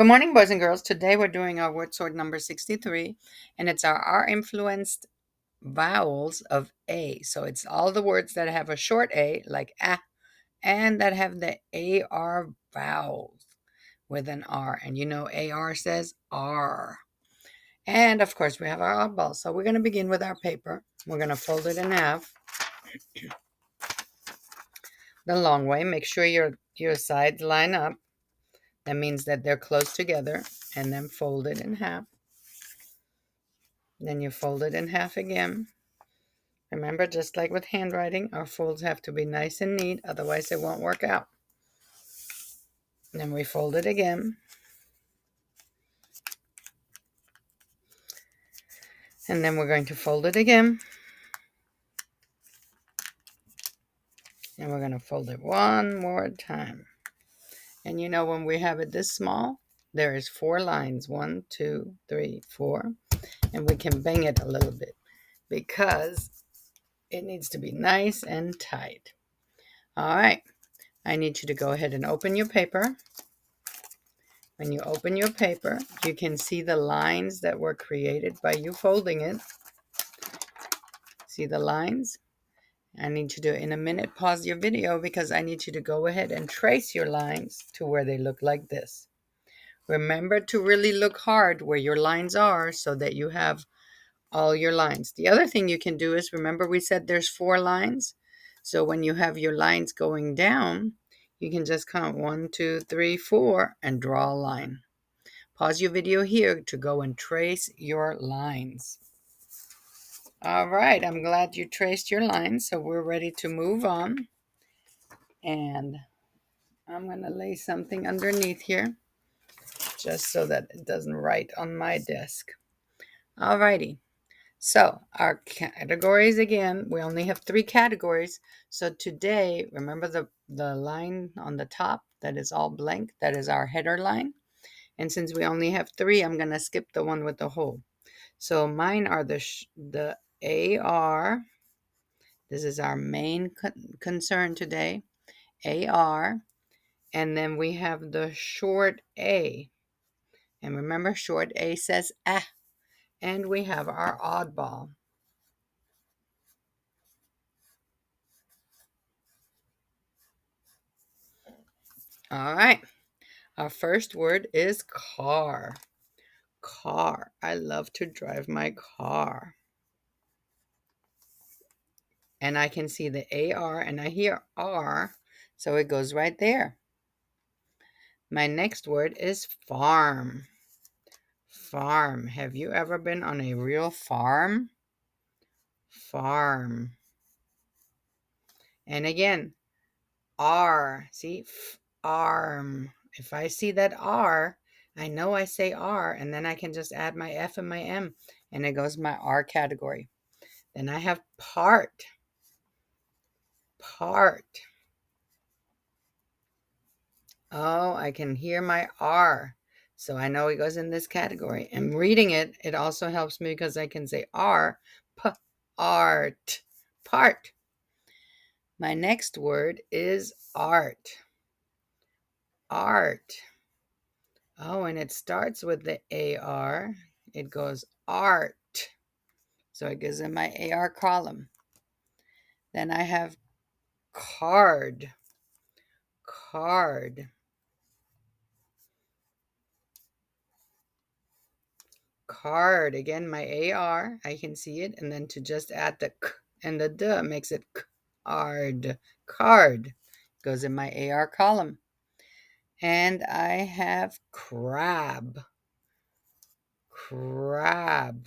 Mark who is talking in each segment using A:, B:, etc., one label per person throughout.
A: Good morning, boys and girls. Today we're doing our word sword number 63, and it's our R-influenced vowels of A. So it's all the words that have a short A, like A, and that have the AR vowels with an R. And you know AR says R. And of course we have our oddball. So we're going to begin with our paper. We're going to fold it in half the long way. Make sure your sides line up. That means that they're close together, and then fold it in half. Then you fold it in half again. Remember, just like with handwriting, our folds have to be nice and neat, otherwise it won't work out. Then we fold it again. And then we're going to fold it again. And we're going to fold it one more time. And you know, when we have it this small, there is 4 lines. 1, 2, 3, 4. And we can bang it a little bit because it needs to be nice and tight. All right. I need you to go ahead and open your paper. When you open your paper, you can see the lines that were created by you folding it. See the lines? I need you to, in a minute, pause your video because I need you to go ahead and trace your lines to where they look like this. Remember to really look hard where your lines are so that you have all your lines. The other thing you can do is, remember we said there's 4 lines? So when you have your lines going down, you can just count 1, 2, 3, 4 and draw a line. Pause your video here to go and trace your lines. All right, I'm glad you traced your lines, so we're ready to move on. And I'm going to lay something underneath here just so that it doesn't write on my desk. All righty. So our categories again, we only have 3 categories. So today, remember the line on the top that is all blank? That is our header line. And since we only have 3, I'm going to skip the one with the hole. So mine are the AR. This is our main concern today. AR. And then we have the short A. And remember, short A says ah. And we have our oddball. All right. Our first word is car. Car. I love to drive my car. And I can see the AR and I hear R, so it goes right there. My next word is farm. Farm. Have you ever been on a real farm? Farm. And again, R. See? Arm. If I see that R, I know I say R, and then I can just add my F and my M, and it goes my R category. Then I have part. Part. Oh, I can hear my R. So I know it goes in this category. And reading it, it also helps me because I can say R, P, art, part. My next word is art. Art. Oh, and it starts with the AR. It goes art. So it goes in my AR column. Then I have card. Card. Card. Again, my AR. I can see it. And then to just add the K and the D makes it card. Card. Goes in my AR column. And I have crab. Crab.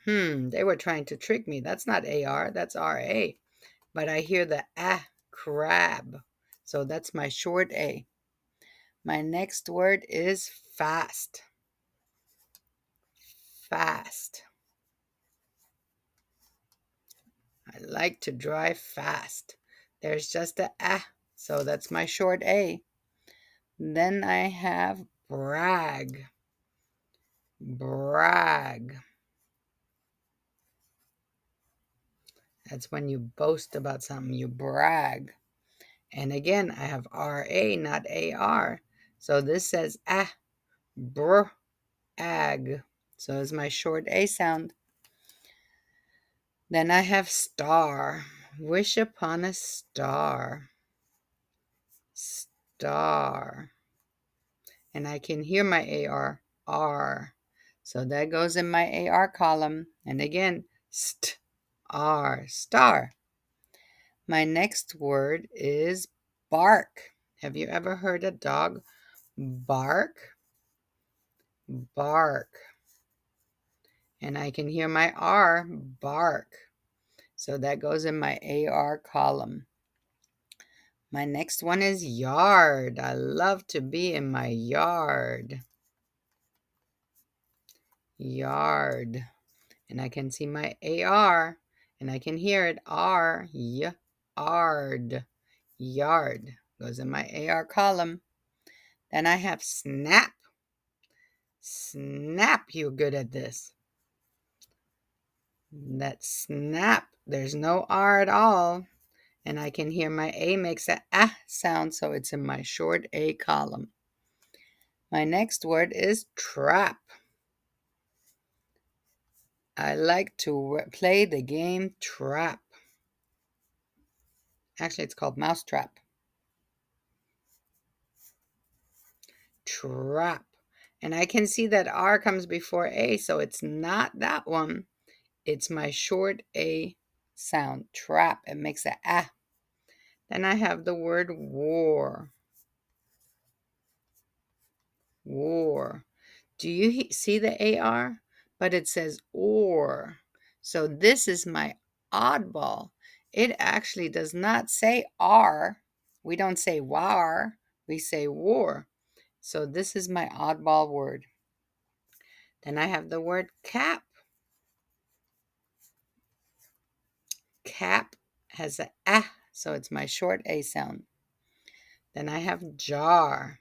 A: They were trying to trick me. That's not AR, that's RA. But I hear the crab. So that's my short A. My next word is fast. Fast. I like to drive fast. There's just a so that's my short A. Then I have brag. Brag. That's when you boast about something, you brag. And again, I have R-A, not A-R. So this says ah, br, ag. So it's my short A sound. Then I have star. Wish upon a star. Star. And I can hear my A-R, R. So that goes in my A-R column. And again, R, star. My next word is bark. Have you ever heard a dog bark? Bark. And I can hear my R, bark. So that goes in my AR column. My next one is yard. I love to be in my yard. Yard. And I can see my AR, and I can hear it, R, yard. Yard goes in my AR column. Then I have snap. Snap, you're good at this. That snap, there's no R at all. And I can hear my A makes a ah sound, so it's in my short A column. My next word is trap. I like to play the game trap. Actually, it's called mousetrap. Trap. And I can see that R comes before A, so it's not that one. It's my short A sound, trap. It makes a ah. Then I have the word war. War. Do you see the AR? But it says or. So this is my oddball. It actually does not say R. We don't say war. We say war. So this is my oddball word. Then I have the word cap. Cap has a ah, so it's my short A sound. Then I have jar.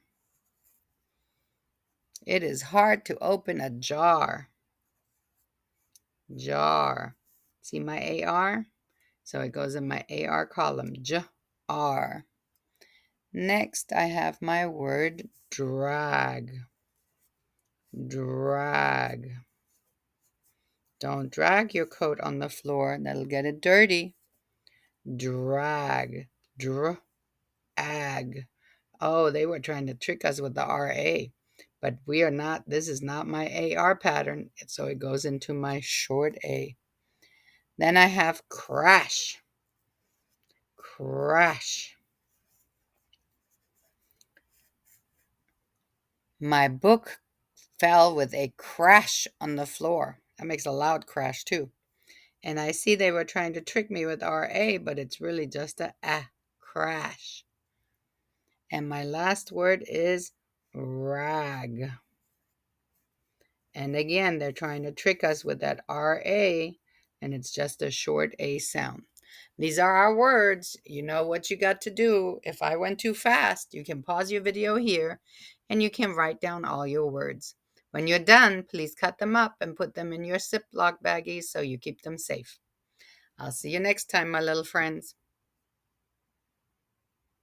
A: It is hard to open a jar. Jar. See my AR? So it goes in my AR column. J-R. Next, I have my word drag. Drag. Don't drag your coat on the floor. That'll get it dirty. Drag. Drag. Oh, they were trying to trick us with the R-A. But we are not. This is not my AR pattern. So it goes into my short A. Then I have crash. Crash. My book fell with a crash on the floor. That makes a loud crash too. And I see they were trying to trick me with RA, but it's really just a crash. And my last word is rag. And again, they're trying to trick us with that RA, and it's just a short A sound. These are our words. You know what you got to do. If I went too fast, you can pause your video here, and you can write down all your words. When you're done, please cut them up and put them in your Ziploc baggies so you keep them safe. I'll see you next time, my little friends.